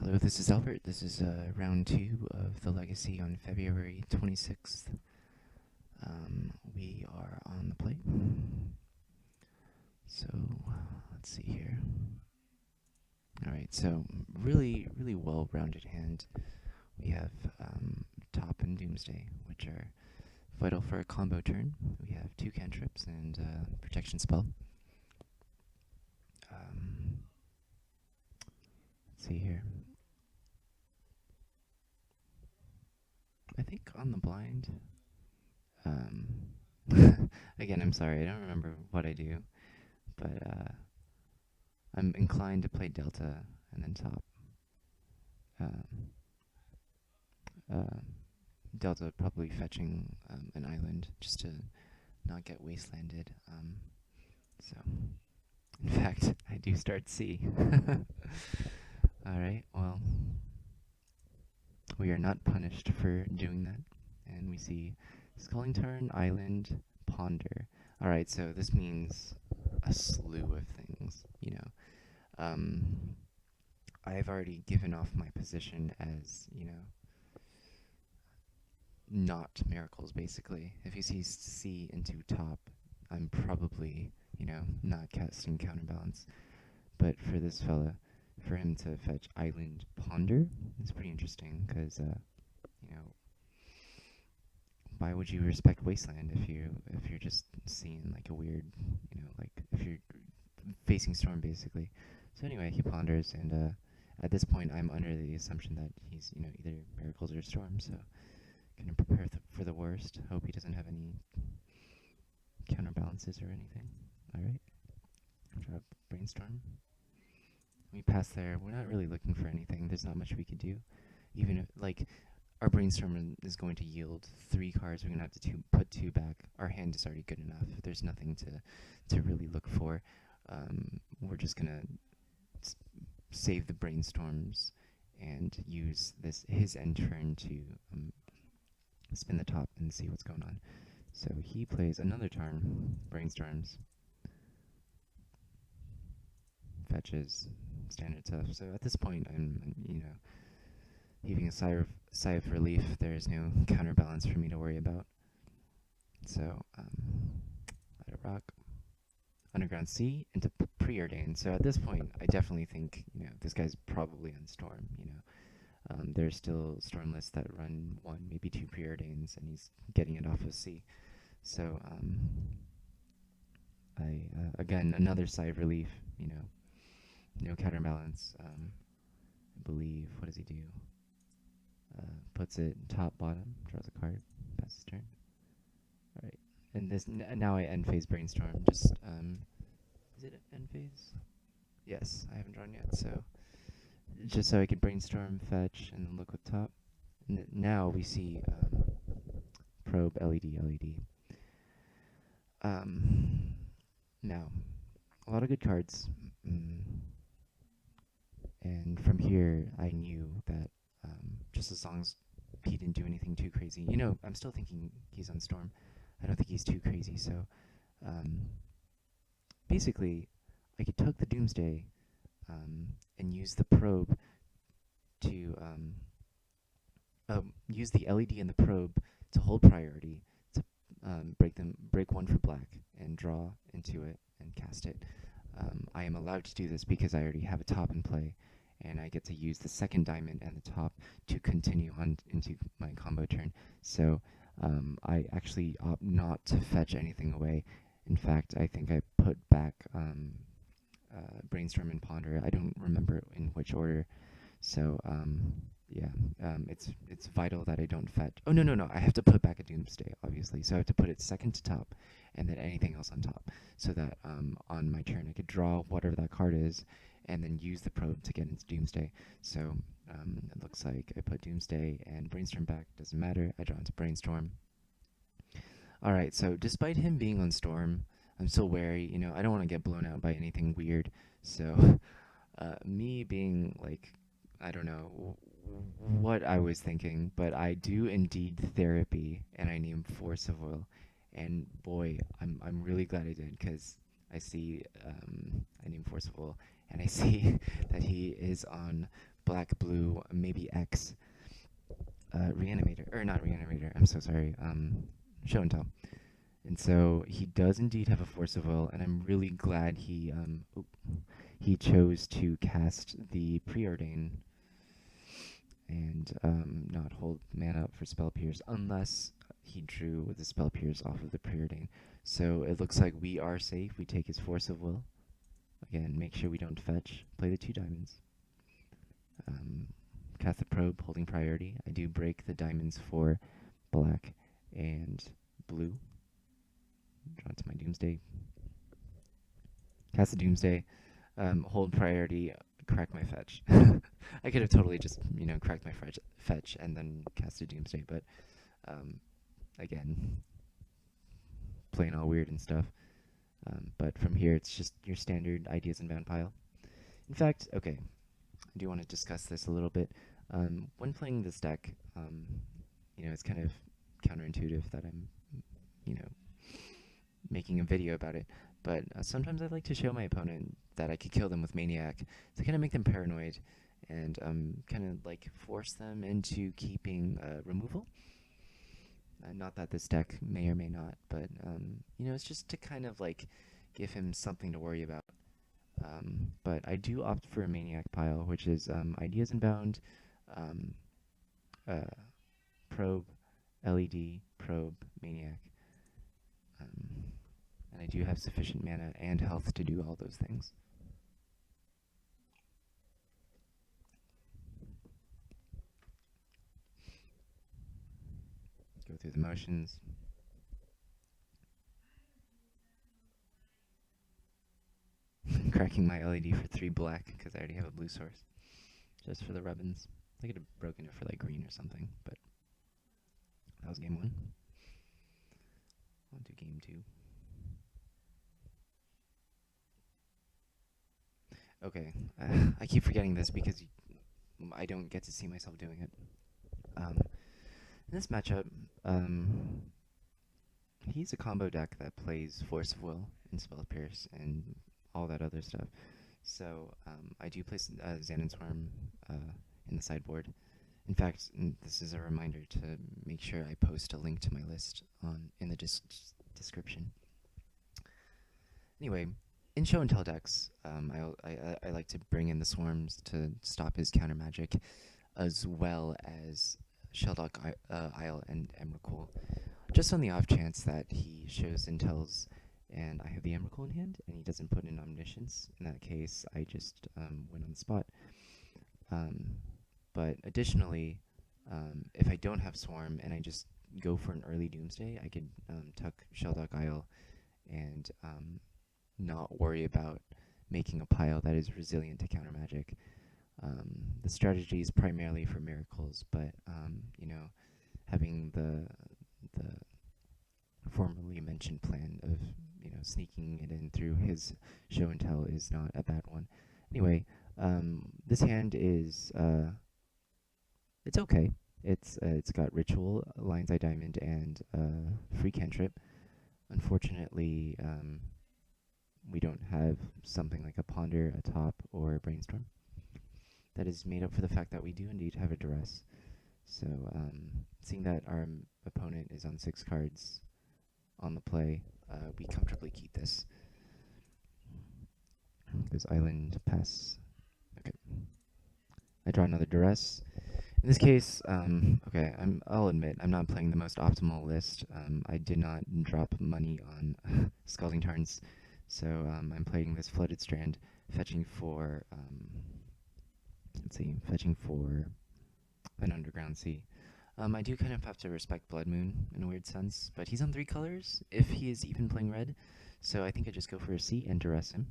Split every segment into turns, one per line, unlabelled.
Hello, this is Albert. This is round 2 of the Legacy on February 26th. We are on the plate. So, let's see here. Alright, so really well-rounded hand. We have Top and Doomsday, which are vital for a combo turn. We have 2 cantrips and protection spell. Let's see here. I think on the blind. Again, I'm sorry, I don't remember what I do, but I'm inclined to play Delta and then top. Delta probably fetching an island just to not get wastelanded. So, in fact, I do start C. Alright, well, we are not punished for doing that. And we see Sculling Turn, Island, Ponder. Alright, so this means a slew of things, you know. I've already given off my position as, you know, not miracles, basically. If he sees C into top, I'm probably, you know, not casting Counterbalance. But for this fella, for him to fetch Island Ponder is pretty interesting, because, you know, why would you respect Wasteland if you're just seeing like a weird, you know, like if you're facing Storm basically. So anyway, he ponders, and at this point I'm under the assumption that he's, you know, either miracles or Storm, so gonna prepare for the worst. Hope he doesn't have any counterbalances or anything. Alright. Drop Brainstorm. We pass there. We're not really looking for anything. There's not much we could do. Even if, like, our Brainstorm is going to yield 3 cards. We're going to have to put 2 back. Our hand is already good enough. There's nothing to really look for. We're just going to save the Brainstorms and use his end turn to spin the top and see what's going on. So he plays another turn, Brainstorms. Fetches, standard tough. So at this point, I'm, you know, heaving a sigh of relief. There is no counterbalance for me to worry about. So, let it rock. Underground C into Preordained. So at this point, I definitely think, you know, this guy's probably on Storm, you know. There's still Storm lists that run 1, maybe 2 Preordains, and he's getting it off of C. So, again, another sigh of relief, you know. No counterbalance. I believe, what does he do? Puts it top, bottom, draws a card, passes turn. Alright, and this, now I end phase Brainstorm. Just, is it end phase? Yes, I haven't drawn yet, so just so I could Brainstorm, fetch, and then look with top. And now we see probe, LED. Now, a lot of good cards. And from here, I knew that just as long as he didn't do anything too crazy, you know, I'm still thinking he's on Storm. I don't think he's too crazy, so basically, I could tuck the Doomsday and use the probe to use the LED and the probe to hold priority to break 1 for black and draw into it and cast it. I am allowed to do this because I already have a top in play, and I get to use the second diamond and the top to continue on into my combo turn. So I actually opt not to fetch anything away. In fact, I think I put back Brainstorm and Ponder. I don't remember in which order. So yeah, it's vital that I don't fetch. Oh, no, I have to put back a Doomsday, obviously. So I have to put it second to top, and then anything else on top, so that on my turn I could draw whatever that card is, and then use the probe to get into Doomsday. So it looks like I put Doomsday and Brainstorm back. Doesn't matter. I draw into Brainstorm. Alright, so despite him being on Storm, I'm still wary. You know, I don't want to get blown out by anything weird. So me being like, I don't know what I was thinking, but I do indeed therapy, and I name Force of Will. And boy, I'm really glad I did, because I see I name Force of Will, and I see that he is on black, blue, maybe X, reanimator, or not reanimator, I'm so sorry, show and tell. And so he does indeed have a force of will, and I'm really glad he chose to cast the preordain and not hold mana up for spell pierce unless he drew the spell pierce off of the preordain. So it looks like we are safe. We take his force of will. Again, make sure we don't fetch. Play the 2 diamonds. Cast the probe, holding priority. I do break the diamonds for black and blue. Draw to my Doomsday. Cast the Doomsday. Hold priority. Crack my fetch. I could have totally just, cracked my fetch and then cast a Doomsday, but again, playing all weird and stuff. But from here, it's just your standard ideas inbound pile. In fact, okay, I do want to discuss this a little bit. When playing this deck, it's kind of counterintuitive that I'm, making a video about it. But sometimes I like to show my opponent that I could kill them with Maniac to kind of make them paranoid and kind of like force them into keeping removal. Not that this deck may or may not, but it's just to kind of like give him something to worry about. But I do opt for a Maniac pile, which is Ideas Inbound, Probe, LED, Probe, Maniac. And I do have sufficient mana and health to do all those things. Go through the motions. Cracking my LED for 3 black because I already have a blue source. Just for the rubbins. I could have broken it for like green or something, but that was game 1. On to game 2. Okay, I keep forgetting this because I don't get to see myself doing it. In this matchup, he's a combo deck that plays Force of Will and Spell Pierce and all that other stuff. So I do place Xanon Swarm in the sideboard. In fact, this is a reminder to make sure I post a link to my list in the description. Anyway, in show and tell decks, I like to bring in the swarms to stop his counter magic, as well as Sheldock Isle and Emrakul. Just on the off chance that he shows intels and I have the Emrakul in hand and he doesn't put in Omniscience. In that case, I just win on the spot. But additionally, if I don't have Swarm and I just go for an early Doomsday, I could tuck Sheldock Isle and not worry about making a pile that is resilient to counter magic. The strategy is primarily for miracles, but having the formerly mentioned plan of sneaking it in through his show and tell is not a bad one. Anyway, this hand is it's okay. It's got Ritual, Lion's Eye Diamond, and free cantrip. Unfortunately, we don't have something like a Ponder, a Top, or a Brainstorm. That is made up for the fact that we do indeed have a Duress. So, seeing that our opponent is on 6 cards on the play, we comfortably keep this. Goes Island, pass. Okay. I draw another Duress. In this case, okay, I'll admit, I'm not playing the most optimal list. I did not drop money on Scalding Tarns, so I'm playing this Flooded Strand, fetching for, fetching for an Underground Sea. I do kind of have to respect Blood Moon in a weird sense, but he's on 3 colors, if he is even playing red, so I think I just go for a sea and duress him.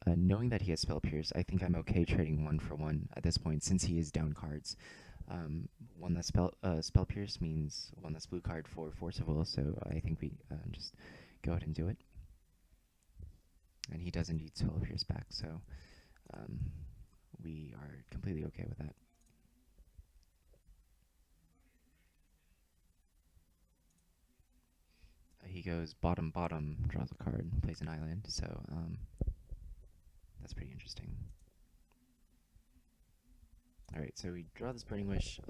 Knowing that he has Spell Pierce, I think I'm okay trading 1 for 1 at this point, since he is down cards. One less Spell Pierce means 1 less blue card for Force of Will, so I think we just go ahead and do it. And he does indeed Spell Pierce back, so we are completely okay with that. He goes bottom, draws a card, plays an island, so, that's pretty interesting. Alright, so we draw this Burning Wish,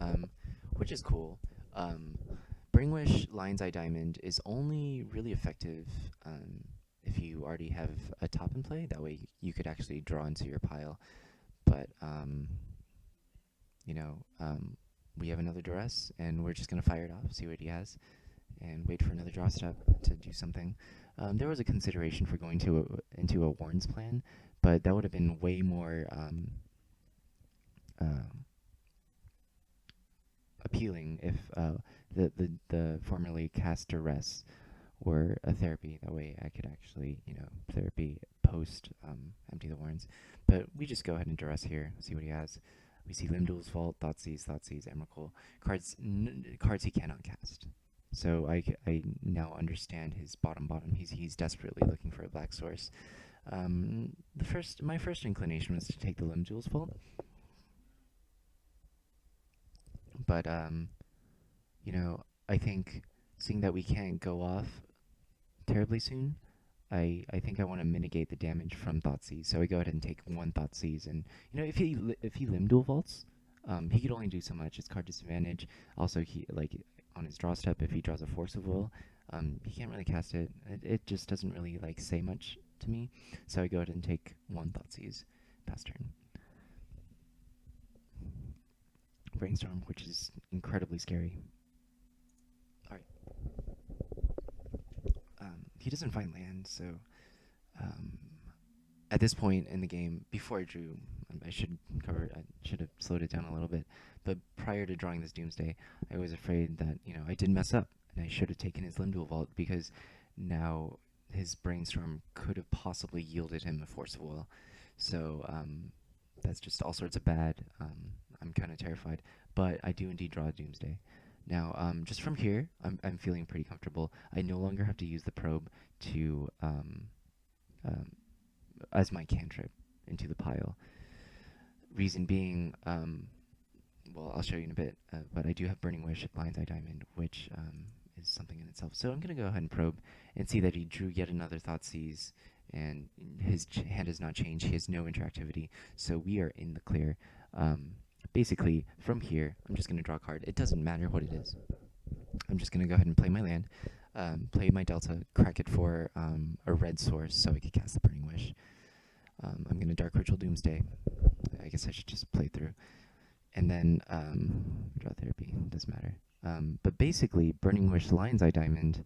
which is cool. Um, Burning Wish Lion's Eye Diamond is only really effective if you already have a top in play. That way you could actually draw into your pile. But, you know, we have another duress, and we're just going to fire it off, see what he has, and wait for another draw step to do something. There was a consideration for going into a Warren's plan, but that would have been way more appealing if the formerly cast duress were a therapy. That way I could actually, you know, therapy post empty the Warrens. But we just go ahead and duress here, see what he has. We see Limduel's Vault, Thoughtseize, Emrakul. Cards he cannot cast. So I now understand his bottom. He's desperately looking for a black source. My first inclination was to take the Limduel's Vault. But, you know, I think seeing that we can't go off terribly soon, I think I want to mitigate the damage from Thoughtseize. So I go ahead and take one Thoughtseize, and you know, if he Limduel vaults, he could only do so much. It's card disadvantage. Also, he like on his draw step, if he draws a Force of Will, he can't really cast it. It just doesn't really like say much to me. So I go ahead and take one Thoughtseize, pass turn. Brainstorm, which is incredibly scary. Alright. He doesn't find land, so at this point in the game, before I drew, I should have slowed it down a little bit, but prior to drawing this Doomsday, I was afraid that, you know, I did mess up, and I should have taken his Limduel Vault, because now his Brainstorm could have possibly yielded him a Force of Will. So, that's just all sorts of bad. I'm kind of terrified, but I do indeed draw a Doomsday. Now, just from here, I'm feeling pretty comfortable. I no longer have to use the probe to as my cantrip into the pile. Reason being, well, I'll show you in a bit, but I do have Burning Wish at Lion's Eye Diamond, which is something in itself. So I'm going to go ahead and probe and see that he drew yet another Thoughtseize, and his hand has not changed. He has no interactivity, so we are in the clear. Basically, from here, I'm just going to draw a card. It doesn't matter what it is. I'm just going to go ahead and play my land, play my Delta, crack it for a red source so I could cast the Burning Wish. I'm going to Dark Ritual Doomsday. I guess I should just play through. And then draw therapy. Doesn't matter. But basically, Burning Wish Lion's Eye Diamond,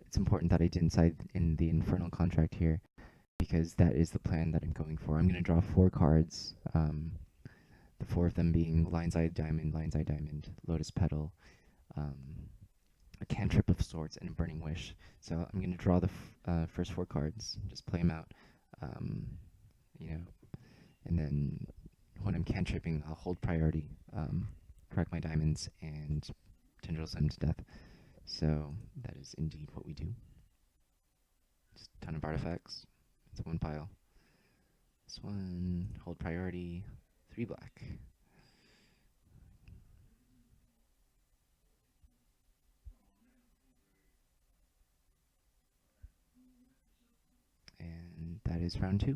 it's important that I didn't side in the Infernal Contract here, because that is the plan that I'm going for. I'm going to draw 4 cards, the 4 of them being Lion's Eye Diamond, Lotus Petal, a Cantrip of Sorts, and a Burning Wish. So I'm going to draw the first 4 cards, just play them out, you know, and then when I'm cantripping, I'll hold priority, crack my diamonds, and tendrils them to death. So that is indeed what we do. Just a ton of artifacts. It's one pile. This one, hold priority, 3 black. And that is round 2.